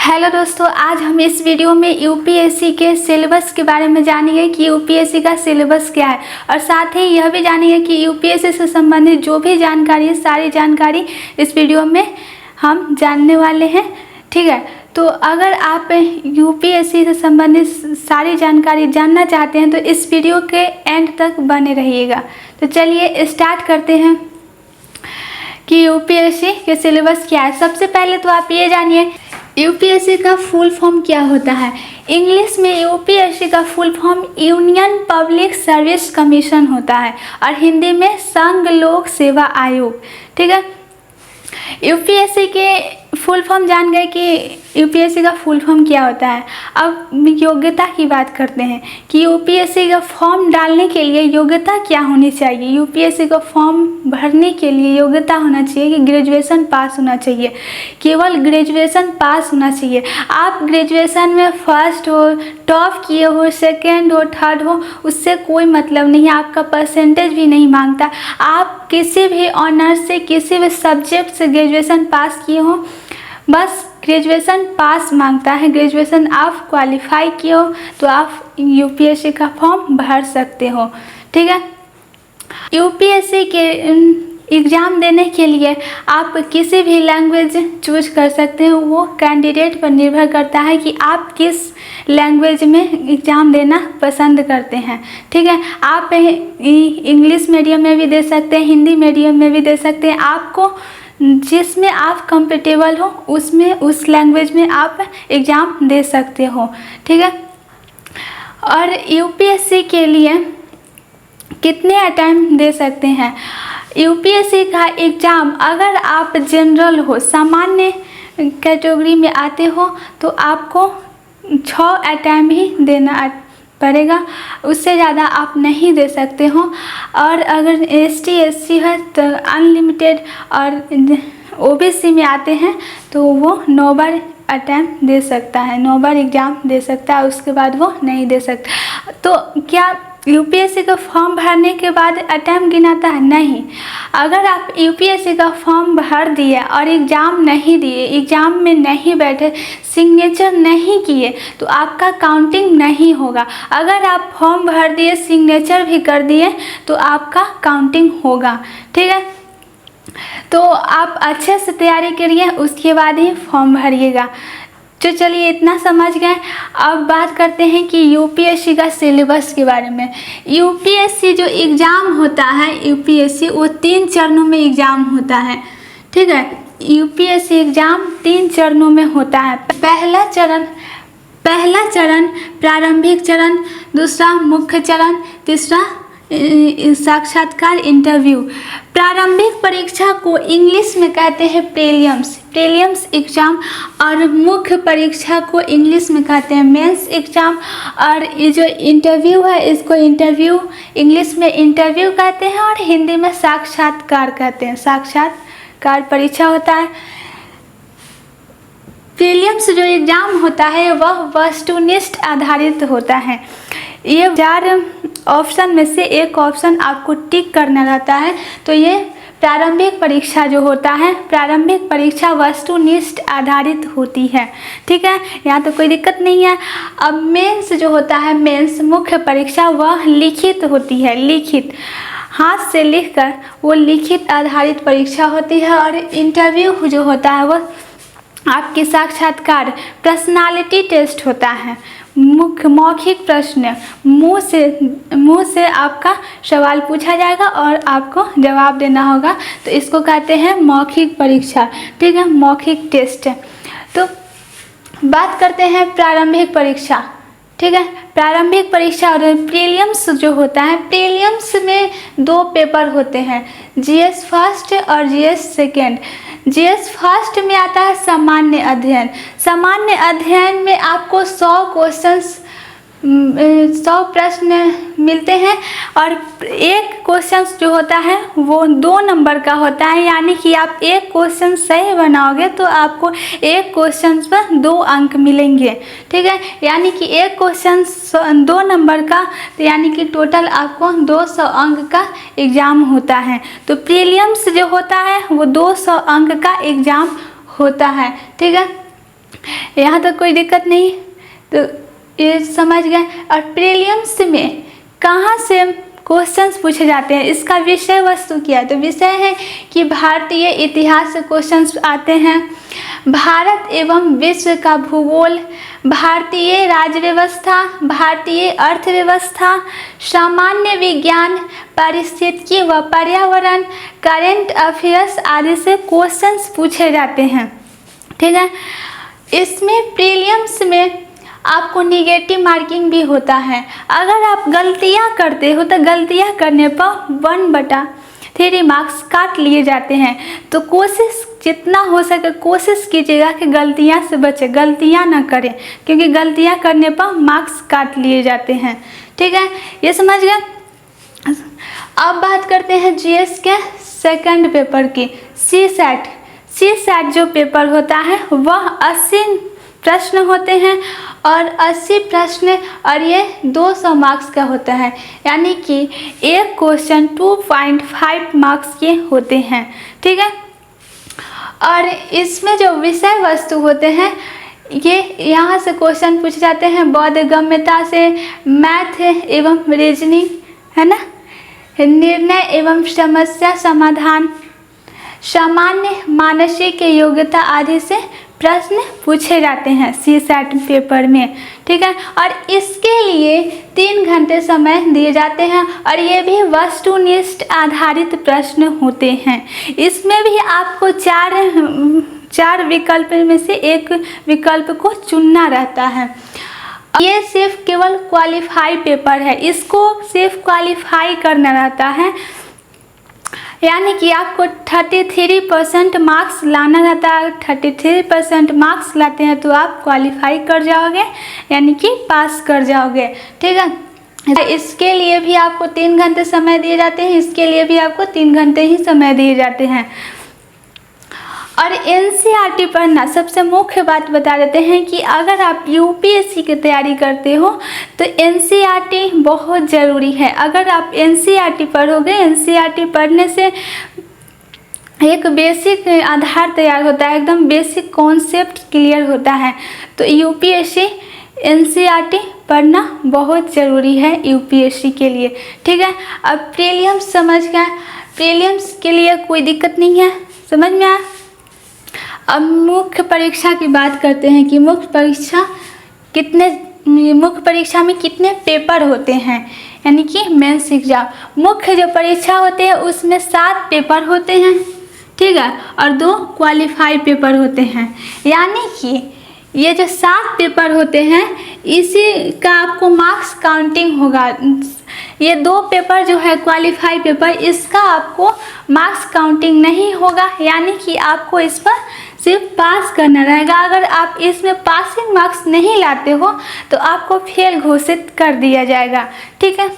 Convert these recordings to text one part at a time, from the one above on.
Hello दोस्तों, आज हम इस वीडियो में यूपीएससी के सिलेबस के बारे में जानेंगे कि यूपीएससी का सिलेबस क्या है और साथ ही यह भी जानेंगे कि यूपीएससी से संबंधित जो भी जानकारी है सारी जानकारी इस वीडियो में हम जानने वाले हैं। ठीक है, तो अगर आप यूपीएससी से संबंधित सारी जानकारी जानना चाहते हैं तो इस वीडियो के एंड तक बने रहिएगा। तो चलिए स्टार्ट करते हैं कि यूपीएससी के सिलेबस क्या है। सबसे पहले तो आप ये जानिए यूपीएससी का फुल फॉर्म क्या होता है। इंग्लिश में यूपीएससी का full form union public service commission होता है और हिंदी में संघ लोक सेवा आयोग। ठीक है, यूपीएससी के फुल फॉर्म जान गए कि यूपीएससी का फुल फॉर्म क्या होता है। अब योग्यता की बात करते हैं कि यूपीएससी का फॉर्म डालने के लिए योग्यता क्या होनी चाहिए। यूपीएससी का फॉर्म भरने के लिए योग्यता होना चाहिए कि ग्रेजुएशन पास होना चाहिए, केवल ग्रेजुएशन पास होना चाहिए। आप ग्रेजुएशन में फर्स्ट हो, टॉप किए हो, सेकेंड हो, थर्ड हो, उससे कोई मतलब नहीं है, आपका परसेंटेज भी नहीं मांगता। आप किसी भी ऑनर्स से किसी भी सब्जेक्ट से ग्रेजुएशन पास किए हो, बस ग्रेजुएशन पास मांगता है। ग्रेजुएशन आप क्वालिफाई किए हो तो आप यूपीएससी का फॉर्म भर सकते हो। ठीक है, यूपीएससी के एग्ज़ाम देने के लिए आप किसी भी लैंग्वेज चूज कर सकते हो। वो कैंडिडेट पर निर्भर करता है कि आप किस लैंग्वेज में एग्ज़ाम देना पसंद करते हैं। ठीक है, आप इंग्लिश मीडियम में भी दे सकते हैं, हिंदी मीडियम में भी दे सकते हैं। आपको जिसमें आप कंफर्टेबल हो उसमें उस लैंग्वेज में आप एग्ज़ाम दे सकते हो। ठीक है, और यूपीएससी के लिए कितने अटेम्प्ट दे सकते हैं। यूपीएससी का एग्ज़ाम अगर आप जनरल हो, सामान्य कैटेगरी में आते हो तो आपको 6 अटेम्प्ट ही देना पड़ेगा, उससे ज़्यादा आप नहीं दे सकते हो। और अगर एसटी एससी है तो अनलिमिटेड, और ओबीसी में आते हैं तो वो 9 बार अटैम्प्ट दे सकता है, 9 बार एग्ज़ाम दे सकता है, उसके बाद वो नहीं दे सकता। तो क्या यूपीएससी का फॉर्म भरने के बाद अटैम्प्ट गिनाता है? नहीं। अगर आप यूपीएससी का फॉर्म भर दिए और एग्ज़ाम नहीं दिए, एग्ज़ाम में नहीं बैठे, सिग्नेचर नहीं किए तो आपका काउंटिंग नहीं होगा। अगर आप फॉर्म भर दिए, सिग्नेचर भी कर दिए तो आपका काउंटिंग होगा। ठीक है, तो आप अच्छे से तैयारी करिए, उसके बाद ही फॉर्म भरिएगा। तो चलिए इतना समझ गए। अब बात करते हैं कि यूपीएससी का सिलेबस के बारे में। यूपीएससी जो एग्ज़ाम होता है, यूपीएससी वो 3 चरणों में एग्ज़ाम होता है। ठीक है, यूपीएससी एग्ज़ाम 3 चरणों में होता है। पहला चरण प्रारंभिक चरण, दूसरा मुख्य चरण, तीसरा साक्षात्कार इंटरव्यू। प्रारंभिक परीक्षा को इंग्लिश में कहते हैं प्रीलिम्स एग्ज़ाम, और मुख्य परीक्षा को इंग्लिश में कहते हैं मेंस एग्ज़ाम। और ये जो इंटरव्यू है इसको इंटरव्यू इंग्लिश में इंटरव्यू कहते हैं और हिंदी में साक्षात्कार कहते हैं। साक्षात्कार परीक्षा होता है। प्रीलिम्स जो एग्ज़ाम होता है वह वस्तुनिष्ठ आधारित होता है। ये 4 ऑप्शन में से एक ऑप्शन आपको टिक करना रहता है। तो ये प्रारंभिक परीक्षा जो होता है, प्रारंभिक परीक्षा वस्तुनिष्ठ आधारित होती है। ठीक है, यहाँ तो कोई दिक्कत नहीं है। अब मेंस जो होता है, मेंस मुख्य परीक्षा, वह लिखित होती है। लिखित हाथ से लिखकर वो लिखित आधारित परीक्षा होती है। और इंटरव्यू जो होता है वह आपके साक्षात्कार पर्सनालिटी टेस्ट होता है। मुख्य मौखिक प्रश्न, मुंह से आपका सवाल पूछा जाएगा और आपको जवाब देना होगा, तो इसको कहते हैं मौखिक परीक्षा। ठीक है, मौखिक टेस्ट। तो बात करते हैं प्रारंभिक परीक्षा। ठीक है, प्रारंभिक परीक्षा और प्रीलिम्स जो होता है, प्रीलिम्स में 2 पेपर होते हैं, जीएस फर्स्ट और जीएस सेकेंड। जीएस फर्स्ट में आता है सामान्य अध्ययन। सामान्य अध्ययन में आपको 100 प्रश्न मिलते हैं और एक क्वेश्चन जो होता है वो 2 नंबर का होता है। यानी कि आप एक क्वेश्चन सही बनाओगे तो आपको एक क्वेश्चन पर 2 अंक मिलेंगे। ठीक है, यानी कि एक क्वेश्चन 2 नंबर का, तो यानी कि टोटल आपको 200 अंक का एग्ज़ाम होता है। तो प्रीलिम्स जो होता है वो 200 अंक का एग्ज़ाम होता है। ठीक है, यहाँ तक कोई दिक्कत नहीं, तो ये समझ गए। और प्रीलिम्स में कहाँ से क्वेश्चंस पूछे जाते हैं, इसका विषय वस्तु क्या है? तो विषय है कि भारतीय इतिहास से क्वेश्चंस आते हैं, भारत एवं विश्व का भूगोल, भारतीय राज्य व्यवस्था, भारतीय अर्थव्यवस्था, सामान्य विज्ञान, पारिस्थितिकी व पर्यावरण, करेंट अफेयर्स आदि से क्वेश्चंस पूछे जाते हैं। ठीक है, इसमें प्रीलिम्स में आपको निगेटिव मार्किंग भी होता है। अगर आप गलतियां करते हो तो गलतियां करने पर 1/3 मार्क्स काट लिए जाते हैं। तो कोशिश जितना हो सके कोशिश कीजिएगा कि गलतियां से बचें, गलतियां ना करें, क्योंकि गलतियां करने पर मार्क्स काट लिए जाते हैं। ठीक है, ये समझ गए। अब बात करते हैं जीएस के सेकंड पेपर की, सी-सैट जो पेपर होता है वह 80 प्रश्न होते हैं और 80 प्रश्न, और ये 200 मार्क्स का होता है, यानी कि एक क्वेश्चन 2.5 मार्क्स के होते हैं। ठीक है, और इसमें जो विषय वस्तु होते हैं ये यहाँ से क्वेश्चन पूछे जाते हैं, बोधगम्यता से, मैथ एवं रीजनिंग, है ना, निर्णय एवं समस्या समाधान, सामान्य मानसिक योग्यता आदि से प्रश्न पूछे जाते हैं सी-सैट पेपर में। ठीक है, और इसके लिए 3 घंटे समय दिए जाते हैं, और ये भी वस्तुनिष्ठ आधारित प्रश्न होते हैं। इसमें भी आपको चार विकल्प में से एक विकल्प को चुनना रहता है। ये सिर्फ केवल क्वालिफाई पेपर है, इसको सिर्फ क्वालिफाई करना रहता है, यानी कि आपको 33% मार्क्स लाना रहता है। 33% मार्क्स लाते हैं तो आप क्वालिफाई कर जाओगे, यानी कि पास कर जाओगे। ठीक है, इसके लिए भी आपको 3 घंटे समय दिए जाते हैं, इसके लिए भी आपको 3 घंटे ही समय दिए जाते हैं। और एनसीईआरटी पढ़ना, सबसे मुख्य बात बता देते हैं कि अगर आप यूपीएससी की तैयारी करते हो तो एनसीईआरटी बहुत ज़रूरी है। अगर आप एनसीईआरटी पढ़ोगे, एनसीईआरटी पढ़ने से एक बेसिक आधार तैयार होता है, एकदम बेसिक कॉन्सेप्ट क्लियर होता है। तो यूपीएससी एनसीईआरटी पढ़ना बहुत ज़रूरी है यूपीएससी के लिए। ठीक है, अब प्रीलिम्स समझ गए, प्रीलिम्स के लिए कोई दिक्कत नहीं है, समझ में आया। अब मुख्य परीक्षा की बात करते हैं कि मुख्य परीक्षा में कितने पेपर होते हैं, यानी कि मेंस एग्जाम। मुख्य जो परीक्षा होते हैं उसमें 7 पेपर होते हैं। ठीक है, और 2 क्वालिफाई पेपर होते हैं, यानी कि ये जो 7 पेपर होते हैं इसी का आपको मार्क्स काउंटिंग होगा। ये 2 पेपर जो है क्वालिफाई पेपर, इसका आपको मार्क्स काउंटिंग नहीं होगा, यानी कि आपको इस पर सिर्फ पास करना रहेगा। अगर आप इसमें पासिंग मार्क्स नहीं लाते हो तो आपको फेल घोषित कर दिया जाएगा। ठीक है,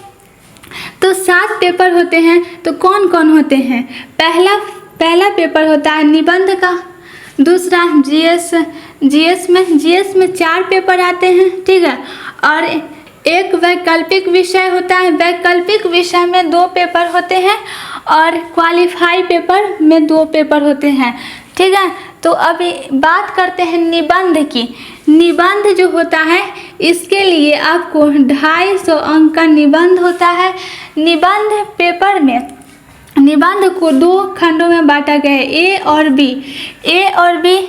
तो 7 पेपर होते हैं, तो कौन कौन होते हैं? पहला पेपर होता है निबंध का, दूसरा जीएस में 4 पेपर आते हैं। ठीक है, और एक वैकल्पिक विषय होता है, वैकल्पिक विषय में 2 पेपर होते हैं, और क्वालिफाई पेपर में 2 पेपर होते हैं। ठीक है, तो अभी बात करते हैं निबंध की। निबंध जो होता है इसके लिए आपको 250 अंक का निबंध होता है। निबंध पेपर में निबंध को 2 खंडों में बांटा गया है, ए और बी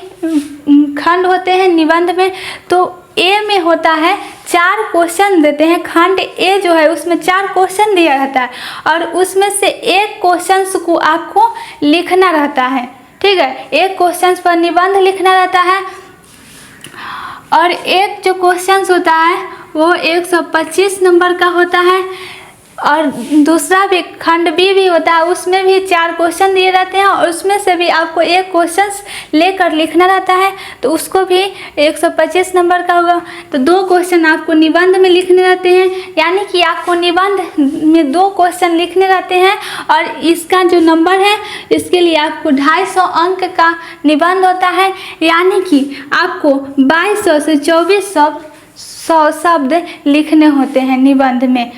खंड होते हैं निबंध में। तो ए में होता है 4 क्वेश्चन देते हैं, खंड ए जो है उसमें 4 क्वेश्चन दिया रहता है, और उसमें से एक क्वेश्चन को आपको लिखना रहता है। ठीक है, एक क्वेश्चन पर निबंध लिखना रहता है, और एक जो क्वेश्चन होता है वो 125 नंबर का होता है, और दूसरा भी खंड बी भी होता है, उसमें भी 4 क्वेश्चन दिए रहते हैं, और उसमें से भी आपको एक क्वेश्चन लेकर लिखना रहता है, तो उसको भी 125 नंबर का होगा। तो 2 क्वेश्चन आपको निबंध में लिखने रहते हैं, यानी कि आपको निबंध में 2 क्वेश्चन लिखने रहते हैं, और इसका जो नंबर है इसके लिए आपको 250 अंक का निबंध होता है, यानी कि आपको 2200 से 2400 शब्द लिखने होते हैं निबंध में।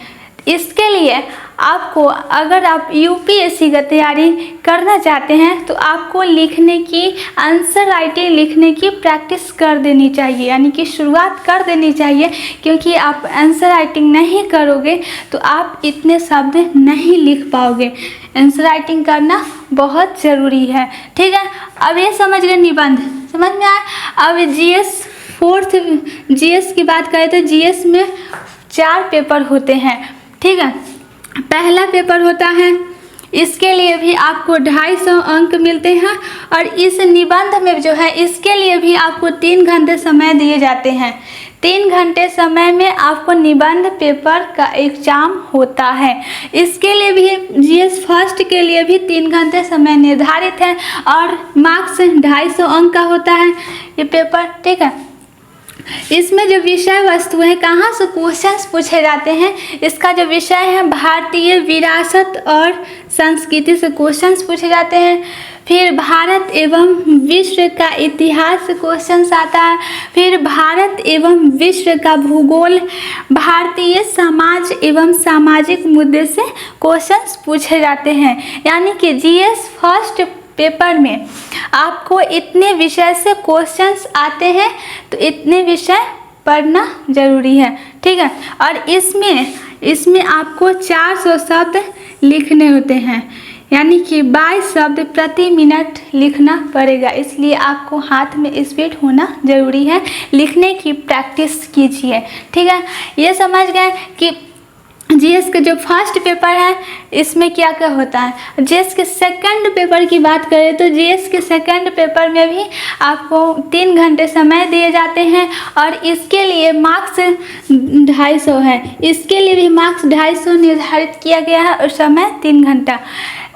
इसके लिए आपको, अगर आप यूपीएससी का तैयारी करना चाहते हैं तो आपको लिखने की, आंसर राइटिंग लिखने की प्रैक्टिस कर देनी चाहिए, यानी कि शुरुआत कर देनी चाहिए, क्योंकि आप आंसर राइटिंग नहीं करोगे तो आप इतने शब्द नहीं लिख पाओगे। आंसर राइटिंग करना बहुत ज़रूरी है, ठीक है। अब ये समझ गए निबंध, समझ में आया। अब जीएस फोर्थ, जीएस की बात करें तो जीएस में 4 पेपर होते हैं, ठीक है। पहला पेपर होता है, इसके लिए भी आपको 250 अंक मिलते हैं, और इस निबंध में जो है इसके लिए भी आपको 3 घंटे समय दिए जाते हैं। 3 घंटे समय में आपको निबंध पेपर का एग्जाम होता है। इसके लिए भी जीएस फर्स्ट के लिए भी 3 घंटे समय निर्धारित है, और मार्क्स 250 अंक का होता है ये पेपर, ठीक है। इसमें जो विषय वस्तु है, कहाँ से क्वेश्चंस पूछे जाते हैं, इसका जो विषय है भारतीय विरासत और संस्कृति से क्वेश्चंस पूछे जाते हैं। फिर भारत एवं विश्व का इतिहास से क्वेश्चंस आता है। फिर भारत एवं विश्व का भूगोल, भारतीय समाज एवं सामाजिक मुद्दे से क्वेश्चंस पूछे जाते हैं। यानी कि जीएस फर्स्ट पेपर में आपको इतने विषय से क्वेश्चंस आते हैं, तो इतने विषय पढ़ना ज़रूरी है, ठीक है। और इसमें आपको 400 शब्द लिखने होते हैं, यानी कि 22 शब्द प्रति मिनट लिखना पड़ेगा। इसलिए आपको हाथ में स्पीड होना ज़रूरी है, लिखने की प्रैक्टिस कीजिए, ठीक है। ये समझ गए कि जीएस का जो फर्स्ट पेपर है इसमें क्या क्या होता है। जीएस के सेकंड पेपर की बात करें तो जीएस के सेकंड पेपर में भी आपको 3 घंटे समय दिए जाते हैं, और इसके लिए मार्क्स 250 है। इसके लिए भी मार्क्स 250 निर्धारित किया गया है, और समय 3 घंटा।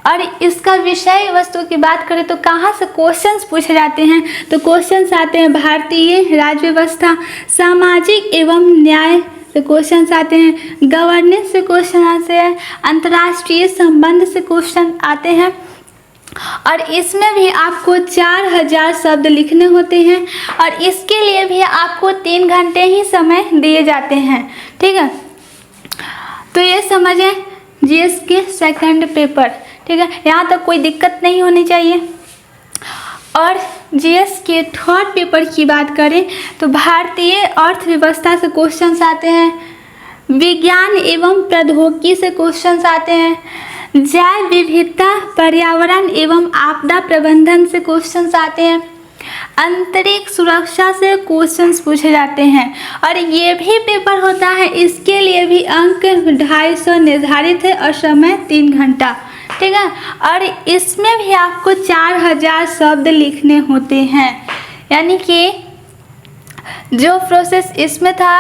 और इसका विषय वस्तु की बात करें तो कहाँ से क्वेश्चंस पूछे जाते हैं, तो क्वेश्चंस आते हैं भारतीय राज्य व्यवस्था, सामाजिक एवं न्याय से क्वेश्चंस आते हैं, गवर्नेंस से क्वेश्चन आते हैं, अंतर्राष्ट्रीय संबंध से क्वेश्चन आते हैं। और इसमें भी आपको 4000 शब्द लिखने होते हैं, और इसके लिए भी आपको 3 घंटे ही समय दिए जाते हैं, ठीक है। तो ये समझें जीएस के सेकंड पेपर, ठीक है। यहाँ तक कोई दिक्कत नहीं होनी चाहिए। और जीएस के थर्ड पेपर की बात करें तो भारतीय अर्थव्यवस्था से क्वेश्चंस आते हैं, विज्ञान एवं प्रौद्योगिकी से क्वेश्चंस आते हैं, जैव विविधता, पर्यावरण एवं आपदा प्रबंधन से क्वेश्चंस आते हैं, अंतरिक्ष सुरक्षा से क्वेश्चंस पूछे जाते हैं। और ये भी पेपर होता है, इसके लिए भी अंक 250 निर्धारित है, और समय 3 घंटा, ठीक है। और इसमें भी आपको 4000 शब्द लिखने होते हैं, यानी कि जो प्रोसेस इसमें था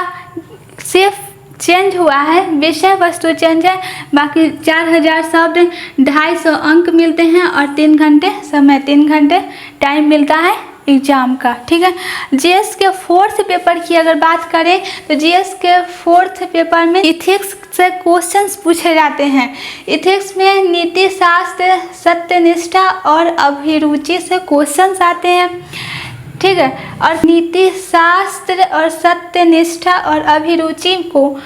सिर्फ चेंज हुआ है, विषय वस्तु चेंज है, बाकी 4000 शब्द, 250 अंक मिलते हैं, और 3 घंटे समय, 3 घंटे टाइम मिलता है एग्जाम का, ठीक है। जीएस के फोर्थ पेपर की अगर बात करें तो जीएस के फोर्थ पेपर में इथिक्स से क्वेश्चंस पूछे जाते हैं। इथिक्स में नीति शास्त्र, सत्यनिष्ठा और अभिरुचि से क्वेश्चंस आते हैं, ठीक है। और नीति शास्त्र और सत्यनिष्ठा और अभिरुचि को,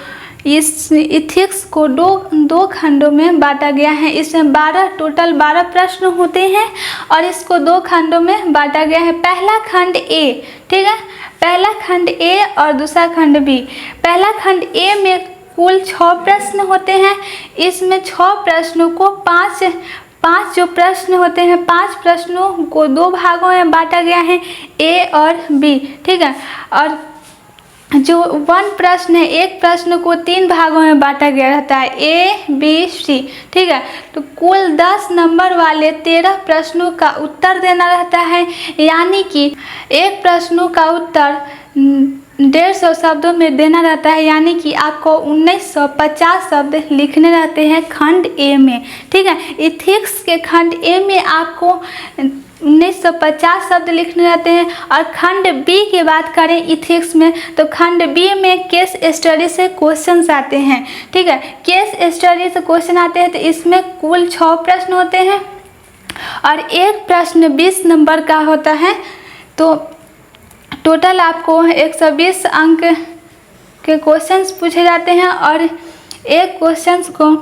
इस इथिक्स को दो खंडों में बांटा गया है। इसमें टोटल 12 प्रश्न होते हैं, और इसको 2 खंडों में बांटा गया है। पहला खंड ए, ठीक है, पहला खंड ए और दूसरा खंड बी। पहला खंड ए में कुल 6 प्रश्न होते हैं। इसमें 6 प्रश्नों को 5 जो प्रश्न होते हैं, 5 प्रश्नों को 2 भागों में बांटा गया है, ए और बी, ठीक है। और जो 1 प्रश्न है, एक प्रश्न को 3 भागों में बांटा गया रहता है, ए बी सी, ठीक है। तो कुल 10 नंबर वाले 13 प्रश्नों का उत्तर देना रहता है, यानी कि एक प्रश्नों का उत्तर 150 शब्दों में देना रहता है, यानी कि आपको 1950 शब्द लिखने रहते हैं खंड ए में, ठीक है। इथिक्स के खंड ए में आपको 1950 शब्द लिखने रहते हैं। और खंड बी की बात करें इथिक्स में, तो खंड बी में केस स्टडी से क्वेश्चंस आते हैं, ठीक है। केस स्टडी से क्वेश्चन आते हैं, तो इसमें कुल 6 प्रश्न होते हैं, और एक प्रश्न 20 नंबर का होता है। तो टोटल आपको 120 अंक के क्वेश्चंस पूछे जाते हैं, और एक क्वेश्चन को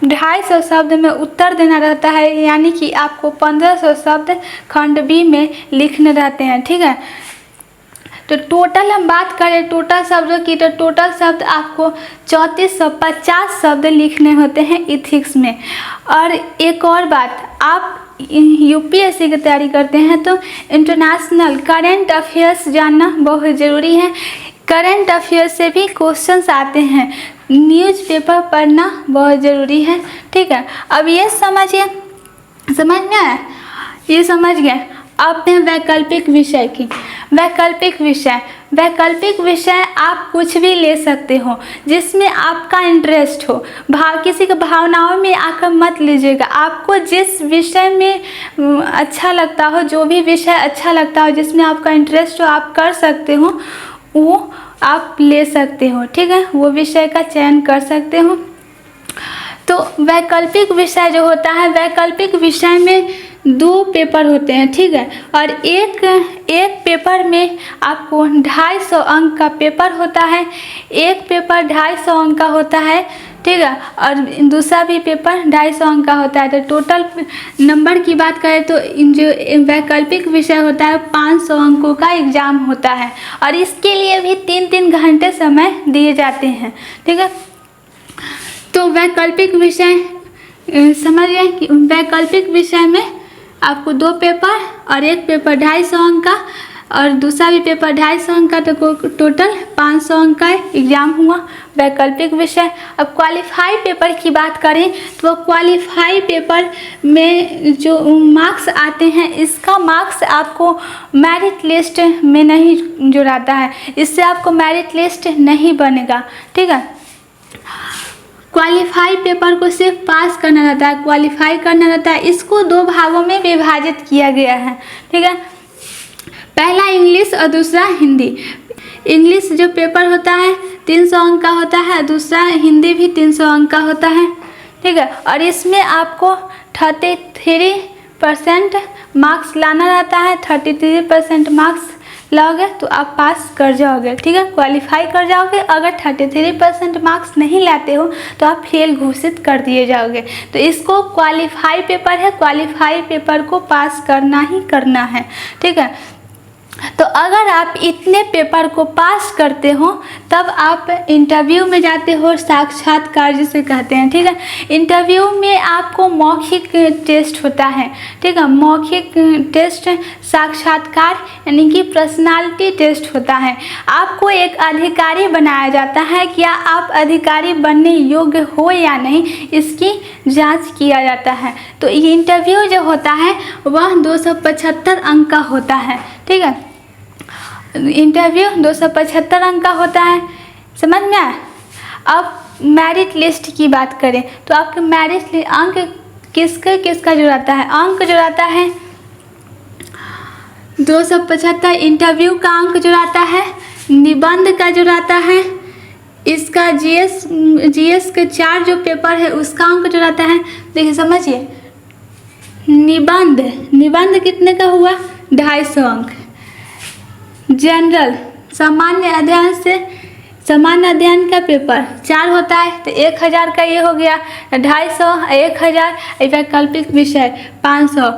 250 शब्द में उत्तर देना रहता है, यानी कि आपको 1500 शब्द खंड बी में लिखने रहते हैं। ठीक है, तो टोटल हम बात करें टोटल शब्दों की, तो टोटल शब्द आपको 3450 शब्द लिखने होते हैं इथिक्स में। और एक और बात, आप यूपीएससी की तैयारी करते हैं तो इंटरनेशनल करंट अफेयर्स जानना बहुत ज़रूरी है। करंट अफेयर्स से भी क्वेश्चंस आते हैं, न्यूज़पेपर पढ़ना बहुत ज़रूरी है। ठीक है, अब ये समझिए, समझ में आया? ये समझ गए। अब है वैकल्पिक विषय की। वैकल्पिक विषय आप कुछ भी ले सकते हो जिसमें आपका इंटरेस्ट हो। किसी के भावनाओं में आकर मत लीजिएगा। आपको जिस विषय में अच्छा लगता हो, जो भी विषय अच्छा लगता हो, जिसमें आपका इंटरेस्ट हो, आप कर सकते हो, वो आप ले सकते हो। ठीक है, वो विषय का चयन कर सकते हो। तो वैकल्पिक विषय जो होता है, वैकल्पिक विषय में 2 पेपर होते हैं। ठीक है, और एक पेपर में आपको 250 अंक का पेपर होता है, एक पेपर 250 अंक का होता है। ठीक है, और दूसरा भी पेपर 250 अंक का होता है। तो टोटल नंबर की बात करें तो जो वैकल्पिक विषय होता है 500 अंकों का एग्ज़ाम होता है, और इसके लिए भी 3-3 घंटे समय दिए जाते हैं। ठीक है, तो वैकल्पिक विषय समझ गए कि वैकल्पिक विषय में आपको 2 पेपर और एक पेपर 250 अंक का और दूसरा भी पेपर 250 अंक का, तो टोटल 500 अंक का एग्ज़ाम हुआ वैकल्पिक विषय। अब क्वालिफाई पेपर की बात करें तो क्वालिफाई पेपर में जो मार्क्स आते हैं, इसका मार्क्स आपको मेरिट लिस्ट में नहीं जुड़ाता है, इससे आपको मेरिट लिस्ट नहीं बनेगा। ठीक है, क्वालिफाई पेपर को सिर्फ पास करना रहता है, क्वालिफाई करना रहता है। इसको 2 भागों में विभाजित किया गया है। ठीक है, पहला इंग्लिश और दूसरा हिंदी। इंग्लिश जो पेपर होता है 300 अंक का होता है, दूसरा हिंदी भी 300 अंक का होता है। ठीक है, और इसमें आपको 33% मार्क्स लाना रहता है। 33% मार्क्स लाओगे तो आप पास कर जाओगे। ठीक है, क्वालिफाई कर जाओगे। अगर 33% मार्क्स नहीं लाते हो तो आप फेल घोषित कर दिए जाओगे। तो इसको क्वालिफाई पेपर है, क्वालिफाई पेपर को पास करना ही करना है। ठीक है, तो अगर आप इतने पेपर को पास करते हो तब आप इंटरव्यू में जाते हो, साक्षात्कार जिसे कहते हैं। ठीक है, इंटरव्यू में आपको मौखिक टेस्ट होता है। ठीक है, मौखिक टेस्ट साक्षात्कार यानी कि पर्सनालिटी टेस्ट होता है। आपको एक अधिकारी बनाया जाता है, क्या आप अधिकारी बनने योग्य हो या नहीं, इसकी जांच किया जाता है। तो ये इंटरव्यू जो होता है वह 275 अंक का होता है। ठीक है, इंटरव्यू 275 अंक का होता है। समझ में आया? अब मेरिट लिस्ट की बात करें तो आपके मेरिट अंक किसका जुड़ाता है? अंक जुड़ाता है 275 इंटरव्यू का अंक जुड़ाता है, निबंध का जुड़ाता है, इसका जीएस के 4 जो पेपर है उसका अंक जुड़ाता है। देखिए समझिए, निबंध कितने का हुआ? 250 अंक। जनरल सामान्य अध्ययन का पेपर 4 होता है तो 1000 का ये हो गया, 250, 1000, वैकल्पिक विषय 500,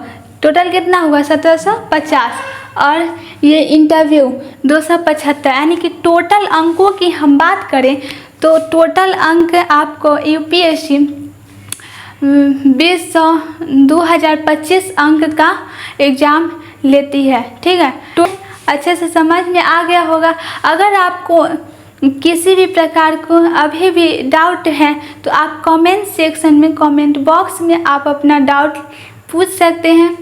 टोटल कितना हुआ? 1750। और ये इंटरव्यू 275, यानी कि टोटल अंकों की हम बात करें तो टोटल अंक आपको यूपीएससी 2025 अंक का एग्ज़ाम लेती है। ठीक है, तो अच्छे से समझ में आ गया होगा। अगर आपको किसी भी प्रकार को अभी भी डाउट है तो आप कमेंट सेक्शन में, कमेंट बॉक्स में आप अपना डाउट पूछ सकते हैं।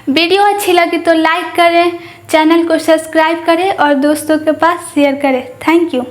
वीडियो अच्छी लगी तो लाइक करें, चैनल को सब्सक्राइब करें और दोस्तों के पास शेयर करें। Thank you.